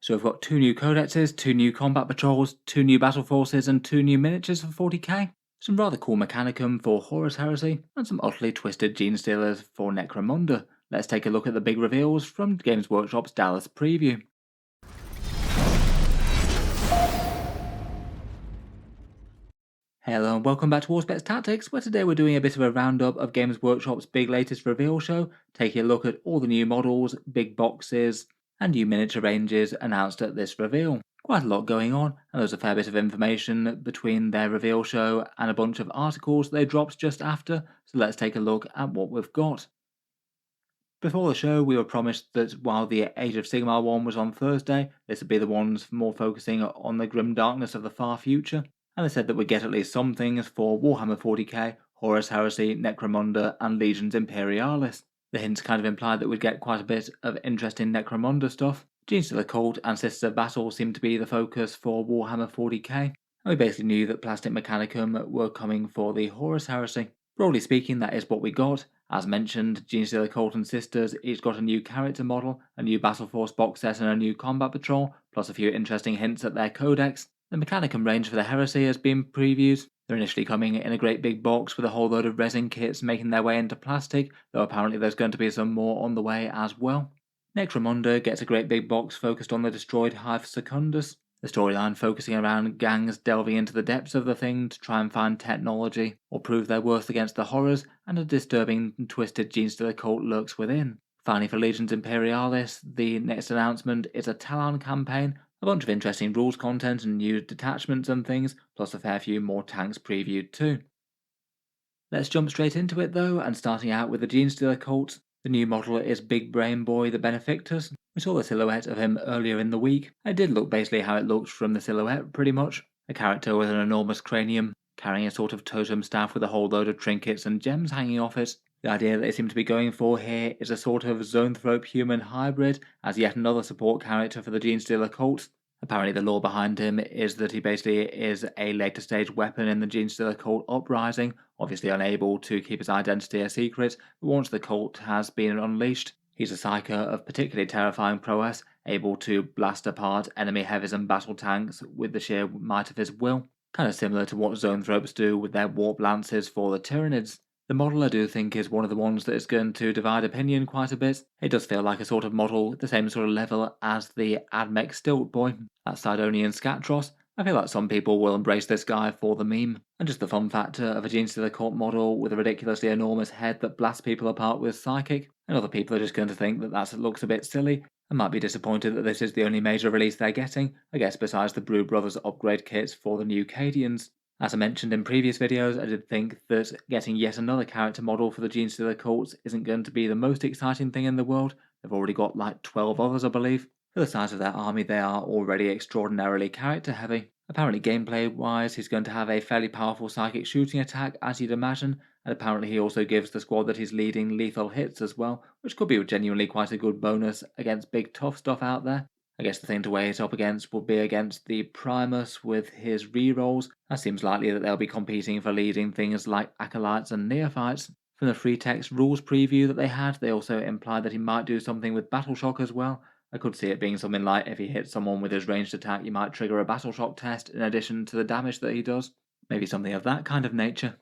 So we've got 2 new Codexes, 2 new combat patrols, 2 new Battleforces and 2 new miniatures for 40k, some rather cool Mechanicum for Horus Heresy, and some utterly twisted Genestealers for Necromunda. Let's take a look at the big reveals from Games Workshop's Dallas preview. Hello and welcome back to Warspecs Tactics, where today we're doing a bit of a roundup of Games Workshop's big latest reveal show, taking a look at all the new models, big boxes, and new miniature ranges announced at this reveal. Quite a lot going on, and there's a fair bit of information between their reveal show and a bunch of articles they dropped just after, so let's take a look at what we've got. Before the show, we were promised that while the Age of Sigmar one was on Thursday, this would be the ones more focusing on the grim darkness of the far future, and they said that we'd get at least some things for Warhammer 40k, Horus Heresy, Necromunda, and Legions Imperialis. The hints kind of implied that we'd get quite a bit of interesting Necromunda stuff. Genestealer Cult and Sisters of Battle seemed to be the focus for Warhammer 40k, and we basically knew that Plastic Mechanicum were coming for the Horus Heresy. Broadly speaking, that is what we got. As mentioned, Genestealer Cult and Sisters each got a new character model, a new Battleforce box set and a new combat patrol, plus a few interesting hints at their Codex. The Mechanicum range for the Heresy has been previewed. They're initially coming in a great big box with a whole load of resin kits making their way into plastic, though apparently there's going to be some more on the way as well. Necromunda gets a great big box focused on the destroyed Hive Secundus. The storyline focusing around gangs delving into the depths of the thing to try and find technology or prove their worth against the horrors, and a disturbing and twisted Genestealer Cult lurks within. Finally, for Legions Imperialis, the next announcement is a Tallarn campaign, a bunch of interesting rules content and new detachments and things, plus a fair few more tanks previewed too. Let's jump straight into it though, and starting out with the Genestealer Cult. The new model is Big Brain Boy the Benefictus. We saw the silhouette of him earlier in the week. It did look basically how it looked from the silhouette pretty much. A character with an enormous cranium, carrying a sort of totem staff with a whole load of trinkets and gems hanging off it. The idea that they seem to be going for here is a sort of zoanthrope human hybrid as yet another support character for the Genestealer Cult. Apparently the lore behind him is that he basically is a later stage weapon in the Genestealer Cult uprising, obviously unable to keep his identity a secret, but once the cult has been unleashed, he's a psyker of particularly terrifying prowess, able to blast apart enemy heavies and battle tanks with the sheer might of his will, kind of similar to what zoanthropes do with their warp lances for the Tyranids. The model I do think is one of the ones that is going to divide opinion quite a bit. It does feel like a sort of model, the same sort of level as the Admech Stilt Boy, that Sidonian Scatros. I feel like some people will embrace this guy for the meme, and just the fun factor of a Genestealer Cult model with a ridiculously enormous head that blasts people apart with Psychic, and other people are just going to think that that looks a bit silly, and might be disappointed that this is the only major release they're getting, I guess besides the Brood Brothers upgrade kits for the new Cadians. As I mentioned in previous videos, I did think that getting yet another character model for the Genestealer Cults isn't going to be the most exciting thing in the world. They've already got like 12 others, I believe. For the size of their army, they are already extraordinarily character heavy. Apparently gameplay wise, he's going to have a fairly powerful psychic shooting attack, as you'd imagine, and apparently he also gives the squad that he's leading lethal hits as well, which could be genuinely quite a good bonus against big tough stuff out there. I guess the thing to weigh it up against would be against the Primus with his rerolls. It seems likely that they'll be competing for leading things like Acolytes and Neophytes. From the free text rules preview that they had, they also implied that he might do something with Battle Shock as well. I could see it being something like if he hits someone with his ranged attack, he might trigger a Battle Shock test in addition to the damage that he does. Maybe something of that kind of nature.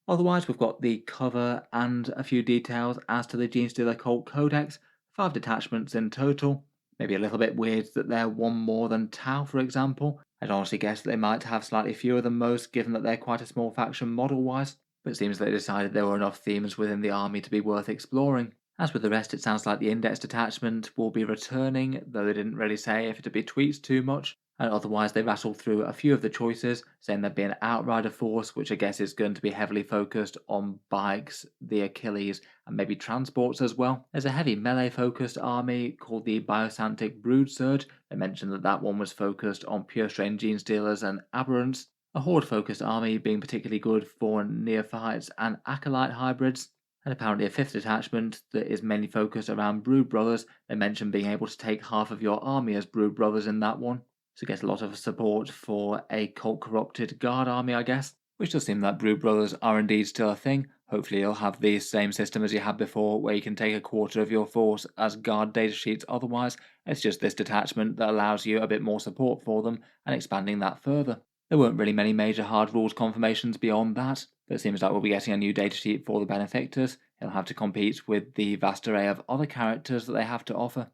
Otherwise, we've got the cover and a few details as to the Genestealer Cult Codex. 5 detachments in total. Maybe a little bit weird that they're one more than Tau, for example. I'd honestly guess that they might have slightly fewer than most, given that they're quite a small faction model-wise, but it seems they decided there were enough themes within the army to be worth exploring. As with the rest, it sounds like the Index detachment will be returning, though they didn't really say if it'd be tweaked too much. And otherwise they rattled through a few of the choices, saying there'd be an Outrider force, which I guess is going to be heavily focused on bikes, the Achilles, and maybe transports as well. There's a heavy melee-focused army called the Biosantic Brood Surge. They mentioned that that one was focused on pure strain Genestealers and Aberrants. A Horde-focused army being particularly good for Neophytes and Acolyte hybrids. And apparently a 5th detachment that is mainly focused around Brood Brothers. They mentioned being able to take half of your army as Brood Brothers in that one. So get a lot of support for a cult corrupted guard army, I guess, which does seem that Brood Brothers are indeed still a thing. Hopefully you'll have the same system as you had before, where you can take a quarter of your force as guard datasheets otherwise. It's just this detachment that allows you a bit more support for them and expanding that further. There weren't really many major hard rules confirmations beyond that, but it seems like we'll be getting a new datasheet for the Benefictus. It'll have to compete with the vast array of other characters that they have to offer.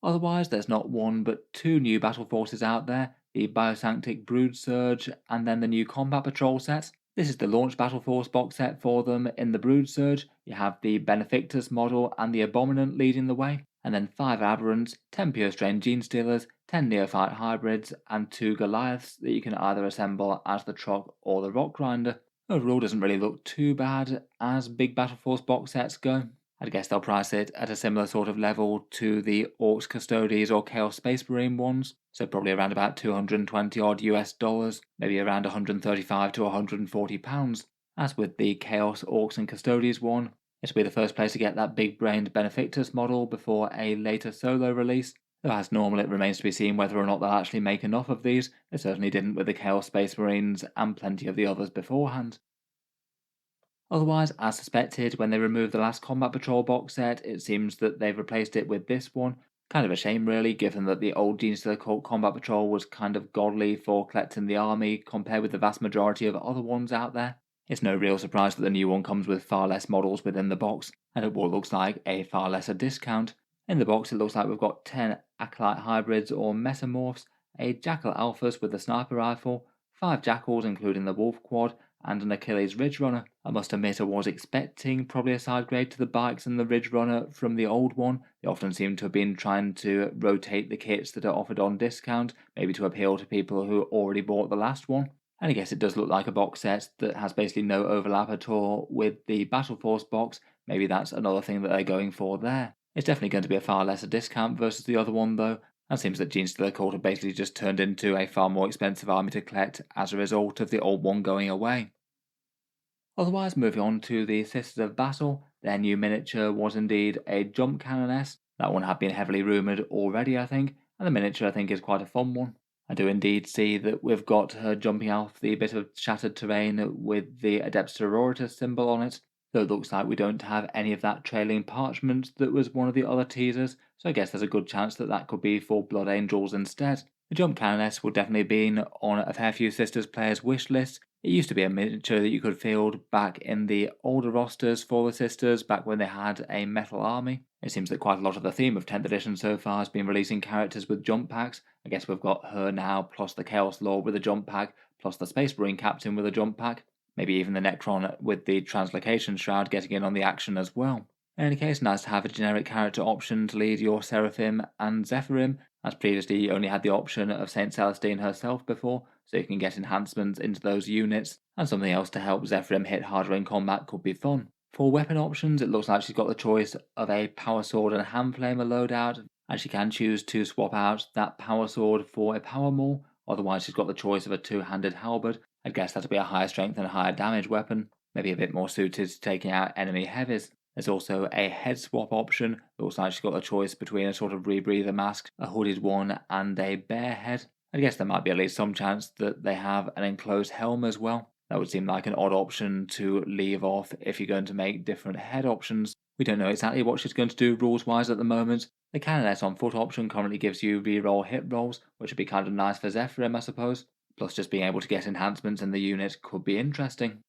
Otherwise, there's not one but two new battle forces out there, the Biosanctic Brood Surge and then the new Combat Patrol set. This is the launch Battle Force box set for them. In the Brood Surge, you have the Benefictus model and the Abominant leading the way, and then 5 Aberrants, 10 Pure Strain Genestealers, 10 Neophyte Hybrids, and 2 Goliaths that you can either assemble as the Truck or the Rock Grinder. Overall doesn't really look too bad as big Battle Force box sets go. I'd guess they'll price it at a similar sort of level to the Orcs Custodes or Chaos Space Marine ones, so probably around about 220 odd US dollars, maybe around 135 to 140 pounds. As with the Chaos Orcs and Custodes one, it'll be the first place to get that big-brained Benefictus model before a later solo release, though as normal it remains to be seen whether or not they'll actually make enough of these. They certainly didn't with the Chaos Space Marines and plenty of the others beforehand. Otherwise, as suspected, when they removed the last Combat Patrol box set, it seems that they've replaced it with this one. Kind of a shame really, given that the old Genestealer Cult Combat Patrol was kind of godly for collecting the army compared with the vast majority of other ones out there. It's no real surprise that the new one comes with far less models within the box, and at what looks like a far lesser discount. In the box it looks like we've got 10 Acolyte Hybrids or Mesomorphs, a Jackal Alphas with the Sniper Rifle, 5 Jackals including the Wolf Quad, and an Achilles Ridge Runner. I must admit I was expecting probably a side grade to the bikes and the Ridge Runner from the old one. They often seem to have been trying to rotate the kits that are offered on discount, maybe to appeal to people who already bought the last one. And I guess it does look like a box set that has basically no overlap at all with the Battleforce box. Maybe that's another thing that they're going for there. It's definitely going to be a far lesser discount versus the other one though. It seems that Genestealer Cult have basically just turned into a far more expensive army to collect as a result of the old one going away. Otherwise, moving on to the Sisters of Battle, their new miniature was indeed a Jump Canoness. That one had been heavily rumoured already, I think, and the miniature I think is quite a fun one. I do indeed see that we've got her jumping off the bit of shattered terrain with the Adepta Sororitas symbol on it, though it looks like we don't have any of that trailing parchment that was one of the other teasers, so I guess there's a good chance that that could be for Blood Angels instead. The Jump Canoness would definitely have been on a fair few Sisters players' wish list. It used to be a miniature that you could field back in the older rosters for the Sisters, back when they had a metal army. It seems that quite a lot of the theme of 10th edition so far has been releasing characters with jump packs. I guess we've got her now, plus the Chaos Lord with a jump pack, plus the Space Marine Captain with a jump pack. Maybe even the Necron with the Translocation Shroud getting in on the action as well. In any case, nice to have a generic character option to lead your Seraphim and Zephyrim, as previously you only had the option of Saint Celestine herself before, so you can get enhancements into those units, and something else to help Zephyrim hit harder in combat could be fun. For weapon options, it looks like she's got the choice of a Power Sword and Hand Flamer loadout, and she can choose to swap out that Power Sword for a Power Maul, otherwise she's got the choice of a two-handed halberd. I guess that'll be a higher strength and higher damage weapon, maybe a bit more suited to taking out enemy heavies. There's also a head swap option. It looks like she's got a choice between a sort of rebreather mask, a hooded one, and a bear head. I guess there might be at least some chance that they have an enclosed helm as well. That would seem like an odd option to leave off if you're going to make different head options. We don't know exactly what she's going to do rules-wise at the moment. The Canoness on foot option currently gives you reroll hit rolls, which would be kind of nice for Zephyrim, I suppose. Plus just being able to get enhancements in the unit could be interesting.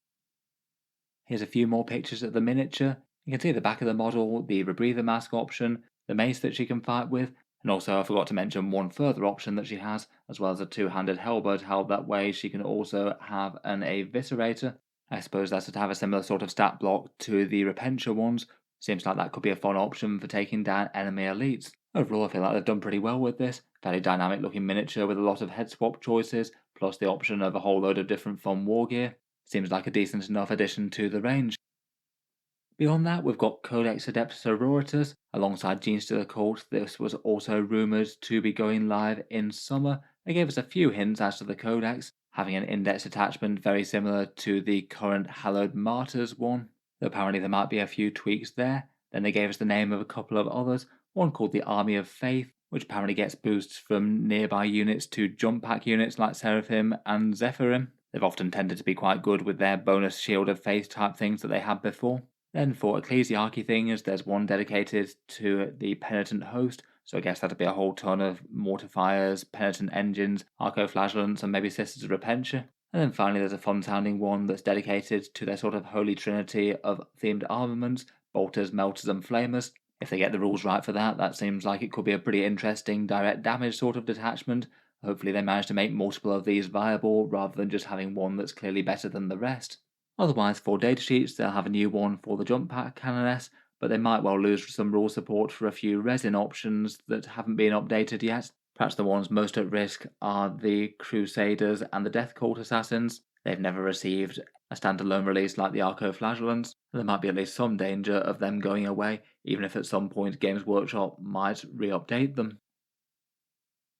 Here's a few more pictures of the miniature. You can see the back of the model, the rebreather mask option, the mace that she can fight with, and also I forgot to mention one further option that she has, as well as a two-handed halberd held that way. She can also have an eviscerator. I suppose that's to have a similar sort of stat block to the Repentia ones. Seems like that could be a fun option for taking down enemy elites. Overall, I feel like they've done pretty well with this. Fairly dynamic looking miniature with a lot of head swap choices, plus the option of a whole load of different fun war gear. Seems like a decent enough addition to the range. Beyond that, we've got Codex Adepta Sororitas alongside Genestealer Cult. This was also rumoured to be going live in summer. They gave us a few hints as to the Codex, having an index attachment very similar to the current Hallowed Martyrs one, though apparently there might be a few tweaks there. Then they gave us the name of a couple of others, one called the Army of Faith, which apparently gets boosts from nearby units to jump pack units like Seraphim and Zephyrim. They've often tended to be quite good with their bonus shield of faith type things that they had before. Then for ecclesiarchy things, there's one dedicated to the penitent host, so I guess that'd be a whole ton of mortifiers, penitent engines, arcoflagellants, and maybe sisters of repentia. And then finally there's a fun sounding one that's dedicated to their sort of holy trinity of themed armaments, bolters, melters, and flamers. If they get the rules right for that, that seems like it could be a pretty interesting direct damage sort of detachment. Hopefully they manage to make multiple of these viable rather than just having one that's clearly better than the rest. Otherwise, for datasheets, they'll have a new one for the jump pack Canoness, but they might well lose some rule support for a few resin options that haven't been updated yet. Perhaps the ones most at risk are the Crusaders and the Death Cult Assassins. They've never received a standalone release like the Arcoflagellants, and there might be at least some danger of them going away, even if at some point Games Workshop might re-update them.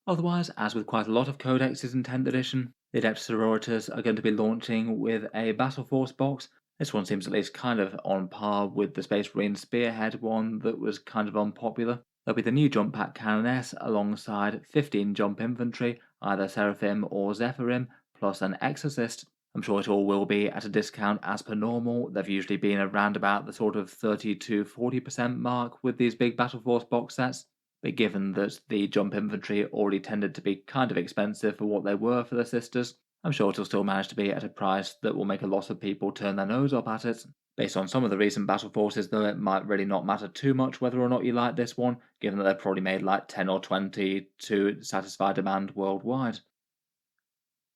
Otherwise, as with quite a lot of codexes in 10th edition, the Adepta Sororitas are going to be launching with a Battleforce box. This one seems at least kind of on par with the Space Marine Spearhead one that was kind of unpopular. There'll be the new jump pack Canoness alongside 15 jump infantry, either Seraphim or Zephyrim, plus an Exorcist. I'm sure it all will be at a discount as per normal. They've usually been around about the sort of 30 to 40% mark with these big Battleforce box sets. But given that the jump infantry already tended to be kind of expensive for what they were for the sisters, I'm sure it'll still manage to be at a price that will make a lot of people turn their nose up at it. Based on some of the recent battle forces, though, it might really not matter too much whether or not you like this one, given that they've probably made like 10 or 20 to satisfy demand worldwide.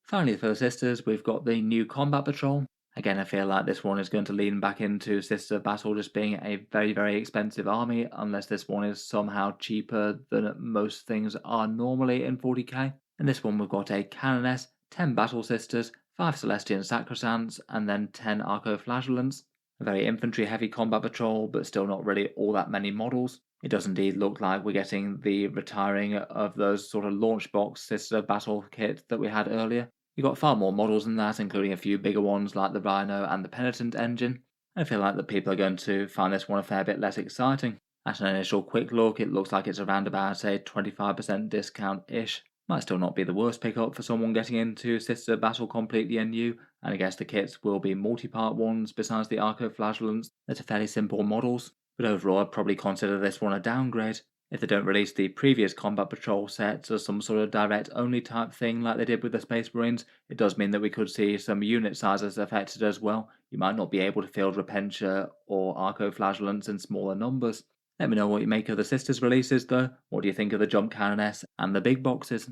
Finally, for the sisters, we've got the new combat patrol. Again, I feel like this one is going to lean back into Sister Battle just being a very, very expensive army, unless this one is somehow cheaper than most things are normally in 40k. In this one, we've got a Canoness, 10 Battle Sisters, 5 Celestian Sacrosants, and then 10 Arcoflagellants. A very infantry heavy combat patrol, but still not really all that many models. It does indeed look like we're getting the retiring of those sort of launch box Sister Battle kit that we had earlier. You've got far more models than that, including a few bigger ones like the Rhino and the Penitent engine. I feel like that people are going to find this one a fair bit less exciting. At an initial quick look, it looks like it's around about a 25% discount-ish. Might still not be the worst pickup for someone getting into Sister Battle completely new, and I guess the kits will be multi-part ones besides the Arcoflagellants that are fairly simple models. But overall, I'd probably consider this one a downgrade. If they don't release the previous Combat Patrol sets as some sort of direct-only type thing like they did with the Space Marines, it does mean that we could see some unit sizes affected as well. You might not be able to field Repentia or Arcoflagellants in smaller numbers. Let me know what you make of the Sisters releases though. What do you think of the Jump Canoness and the big boxes?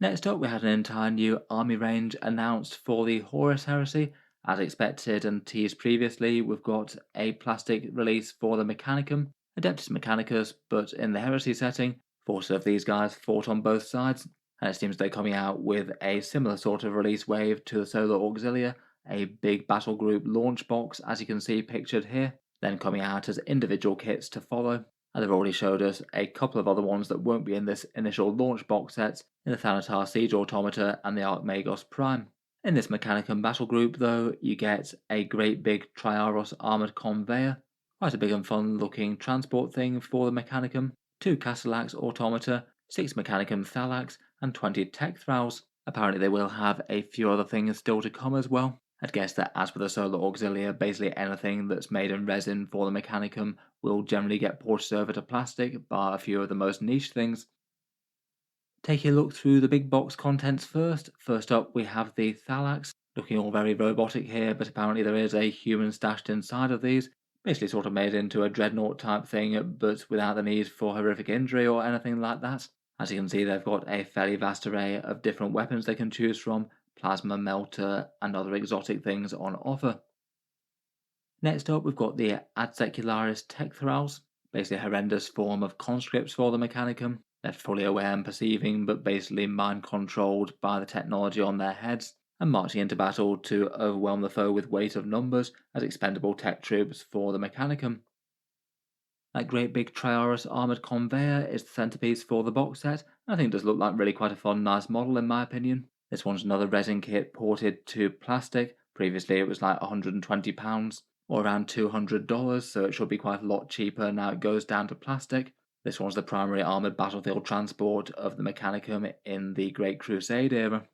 Next up, we had an entire new army range announced for the Horus Heresy. As expected and teased previously, we've got a plastic release for the Mechanicum, Adeptus Mechanicus, but in the Heresy setting. Forces of these guys fought on both sides, and it seems they're coming out with a similar sort of release wave to the Solar Auxilia, a big battle group launch box, as you can see pictured here, then coming out as individual kits to follow. And they've already showed us a couple of other ones that won't be in this initial launch box sets in the Thanatar Siege Automata and the Archmagos Prime. In this Mechanicum battle group, though, you get a great big Triaros armoured conveyor, quite a big and fun looking transport thing for the Mechanicum, 2 Castellax Automata, 6 Mechanicum Thalax, and 20 Tech Thralls. Apparently they will have a few other things still to come as well. I'd guess that as with the Solar Auxilia, basically anything that's made in resin for the Mechanicum will generally get ported over to plastic, bar a few of the most niche things. Taking a look through the big box contents first. First up, we have the Thalax, looking all very robotic here, but apparently there is a human stashed inside of these, basically sort of made into a dreadnought type thing, but without the need for horrific injury or anything like that. As you can see, they've got a fairly vast array of different weapons they can choose from, plasma melter, and other exotic things on offer. Next up, we've got the Ad Secularis Tech Thralls, basically a horrendous form of conscripts for the Mechanicum. They're fully aware and perceiving, but basically mind-controlled by the technology on their heads, and marching into battle to overwhelm the foe with weight of numbers as expendable tech troops for the Mechanicum. That great big Triaris armoured conveyor is the centerpiece for the box set, and I think it does look like really quite a fun, nice model in my opinion. This one's another resin kit ported to plastic. Previously it was like £120 or around $200, so it should be quite a lot cheaper now it goes down to plastic. This one's the primary armoured battlefield transport of the Mechanicum in the Great Crusade era.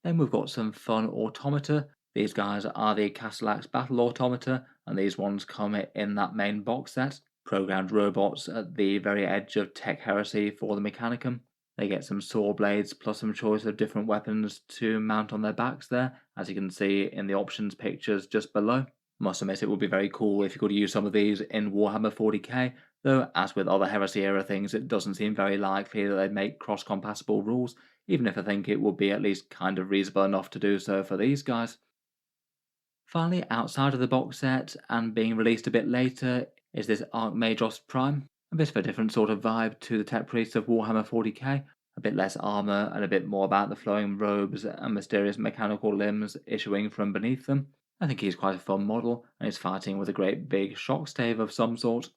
Then we've got some fun automata. These guys are the Castellax Battle Automata, and these ones come in that main box set. Programmed robots at the very edge of tech heresy for the Mechanicum. They get some saw blades plus some choice of different weapons to mount on their backs there, as you can see in the options pictures just below. Must admit it would be very cool if you could use some of these in Warhammer 40k, though as with other Heresy era things it doesn't seem very likely that they'd make cross-compatible rules, even if I think it would be at least kind of reasonable enough to do so for these guys. Finally, outside of the box set, and being released a bit later, is this Archmagos Prime. A bit of a different sort of vibe to the Tech Priests of Warhammer 40k, a bit less armour and a bit more about the flowing robes and mysterious mechanical limbs issuing from beneath them. I think he's quite a fun model, and he's fighting with a great big shock stave of some sort.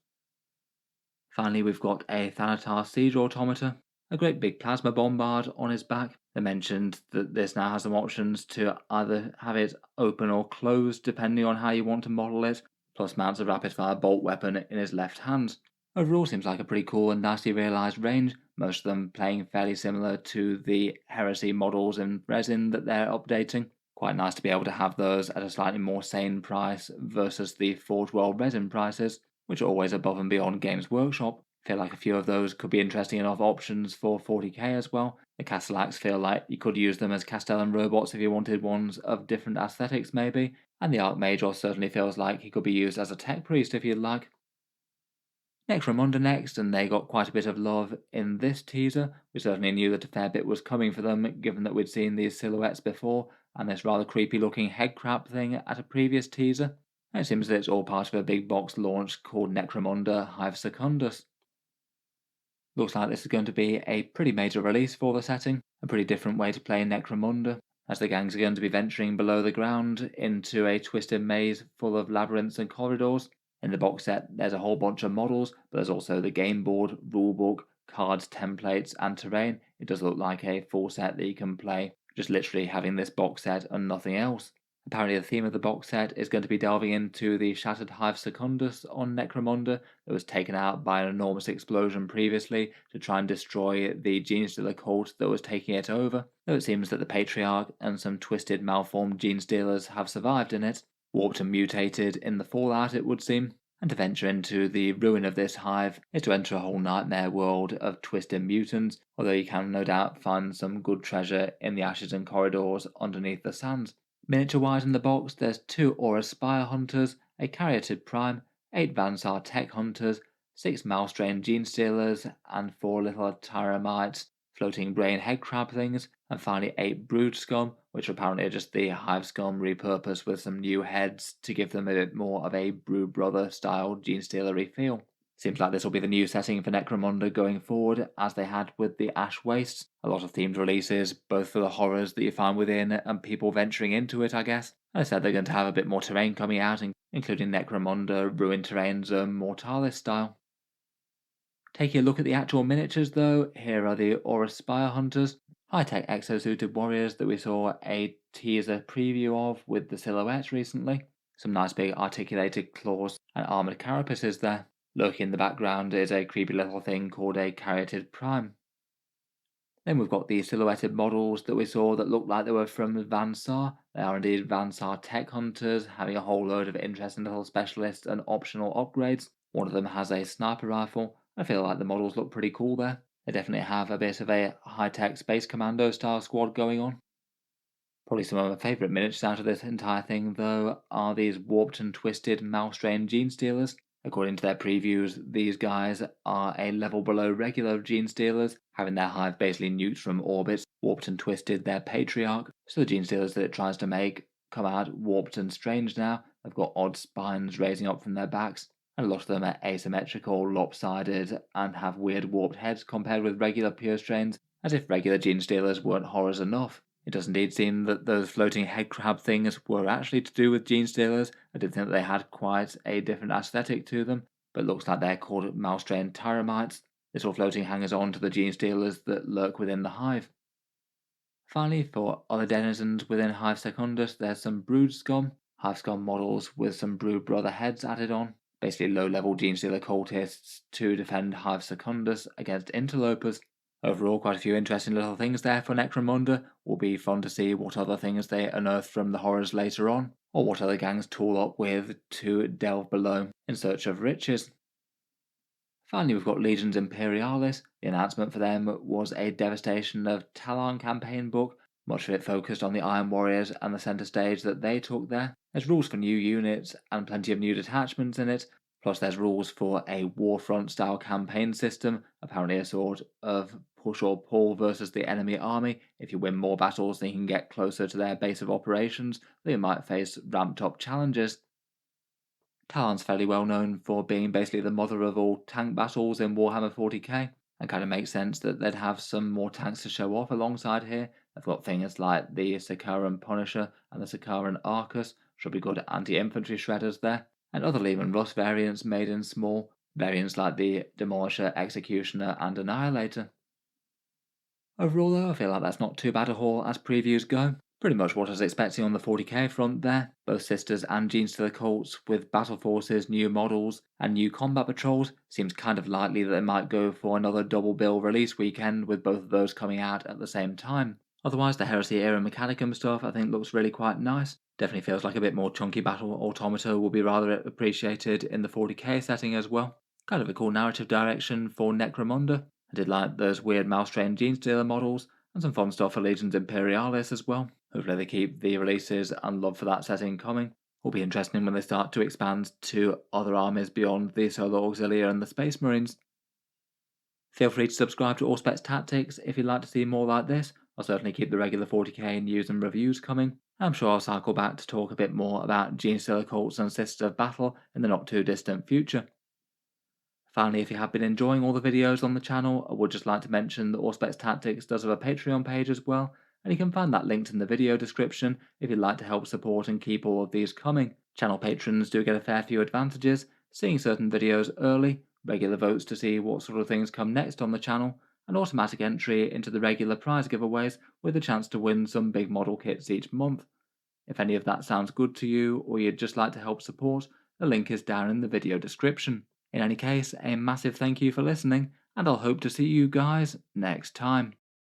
Finally, we've got a Thanatar Siege Automata, a great big plasma bombard on his back. They mentioned that this now has some options to either have it open or closed depending on how you want to model it, plus mounts a rapid fire bolt weapon in his left hand. Overall seems like a pretty cool and nicely realised range, most of them playing fairly similar to the Heresy models in resin that they're updating. Quite nice to be able to have those at a slightly more sane price versus the Forge World resin prices, which are always above and beyond Games Workshop. Feel like a few of those could be interesting enough options for 40k as well. The Castellax feel like you could use them as Castellan robots if you wanted ones of different aesthetics maybe, and the Archmagos certainly feels like he could be used as a tech priest if you'd like. Necromunda next, and they got quite a bit of love in this teaser. We certainly knew that a fair bit was coming for them, given that we'd seen these silhouettes before, and this rather creepy looking head crab thing at a previous teaser. And it seems that it's all part of a big box launch called Necromunda Hive Secundus. Looks like this is going to be a pretty major release for the setting, a pretty different way to play Necromunda, as the gangs are going to be venturing below the ground into a twisted maze full of labyrinths and corridors. In the box set, there's a whole bunch of models, but there's also the game board, rulebook, cards, templates, and terrain. It does look like a full set that you can play, just literally having this box set and nothing else. Apparently the theme of the box set is going to be delving into the shattered Hive Secundus on Necromunda that was taken out by an enormous explosion previously to try and destroy the Genestealer Cult that was taking it over, though it seems that the Patriarch and some twisted malformed Genestealers have survived in it, warped and mutated in the fallout it would seem, and to venture into the ruin of this hive is to enter a whole nightmare world of twisted mutants, although you can no doubt find some good treasure in the ashes and corridors underneath the sands. Miniature-wise in the box, there's 2 Aura Spire Hunters, a Caryatid Prime, 8 Vansar Tech Hunters, 6 Malstrain Genestealers, and 4 little Tyramites, floating brain head crab things, and finally 8 Brood Scum, which apparently are just the Hive Scum repurposed with some new heads to give them a bit more of a Brood Brother style Genestealery feel. Seems like this will be the new setting for Necromunda going forward, as they had with the Ash Wastes. A lot of themed releases, both for the horrors that you find within and people venturing into it, I guess. I said they're going to have a bit more terrain coming out, including Necromunda Ruined Terrain Zone Mortalis style. Taking a look at the actual miniatures though, here are the Aura Spire Hunters, high-tech exosuited warriors that we saw a teaser preview of with the silhouettes recently. Some nice big articulated claws and armoured carapaces there. Lurking in the background is a creepy little thing called a Caryatid Prime. Then we've got the silhouetted models that we saw that looked like they were from Vansar. They are indeed Vansar Tech Hunters, having a whole load of interesting little specialists and optional upgrades. One of them has a sniper rifle. I feel like the models look pretty cool there. They definitely have a bit of a high-tech Space Commando style squad going on. Probably some of my favourite miniatures out of this entire thing, though, are these warped and twisted Malstrain Genestealers. According to their previews, these guys are a level below regular Genestealers, having their hive basically nuked from orbit, warped and twisted their Patriarch. So the Genestealers that it tries to make come out warped and strange now. They've got odd spines raising up from their backs, and a lot of them are asymmetrical, lopsided, and have weird warped heads compared with regular pure strains, as if regular Genestealers weren't horrors enough. It does indeed seem that those floating head crab things were actually to do with Genestealers. I did think that they had quite a different aesthetic to them, but it looks like they're called Malstrain Tyramites, little floating hangers-on to the Genestealers that lurk within the hive. Finally, for other denizens within Hive Secundus, there's some Brood Scum, Hive Scum models with some Brood Brother heads added on, basically low-level Genestealer cultists to defend Hive Secundus against interlopers. Overall, quite a few interesting little things there for Necromunda. Will be fun to see what other things they unearth from the horrors later on, or what other gangs tool up with to delve below in search of riches. Finally, we've got Legions Imperialis. The announcement for them was a Devastation of Tallarn campaign book, much of it focused on the Iron Warriors and the centre stage that they took there. There's rules for new units and plenty of new detachments in it, plus there's rules for a Warfront style campaign system, apparently a sort of push or pull versus the enemy army. If you win more battles, then you can get closer to their base of operations, though you might face ramped up challenges. Tallarn's fairly well known for being basically the mother of all tank battles in Warhammer 40k, and kind of makes sense that they'd have some more tanks to show off alongside here. They've got things like the Secundus Punisher and the Secundus Arcus, should be good anti-infantry shredders there, and other Lehman Russ variants made in small, variants like the Demolisher, Executioner and Annihilator. Overall though, I feel like that's not too bad a haul as previews go. Pretty much what I was expecting on the 40k front there. Both Sisters and Genestealer Cults with Battleforces, new models, and new combat patrols. Seems kind of likely that they might go for another double bill release weekend with both of those coming out at the same time. Otherwise, the Heresy era Mechanicum stuff I think looks really quite nice. Definitely feels like a bit more chunky battle automata will be rather appreciated in the 40k setting as well. Kind of a cool narrative direction for Necromunda. I did like those weird mouse-trained Genestealer models, and some fun stuff for Legions Imperialis as well. Hopefully they keep the releases and love for that setting coming. Will be interesting when they start to expand to other armies beyond the Solar Auxilia and the Space Marines. Feel free to subscribe to Auspex Tactics if you'd like to see more like this. I'll certainly keep the regular 40k news and reviews coming. I'm sure I'll cycle back to talk a bit more about Genestealer Cults and Sisters of Battle in the not too distant future. Finally, if you have been enjoying all the videos on the channel, I would just like to mention that Auspex Tactics does have a Patreon page as well, and you can find that linked in the video description if you'd like to help support and keep all of these coming. Channel patrons do get a fair few advantages, seeing certain videos early, regular votes to see what sort of things come next on the channel, and automatic entry into the regular prize giveaways with a chance to win some big model kits each month. If any of that sounds good to you, or you'd just like to help support, the link is down in the video description. In any case, a massive thank you for listening, and I'll hope to see you guys next time.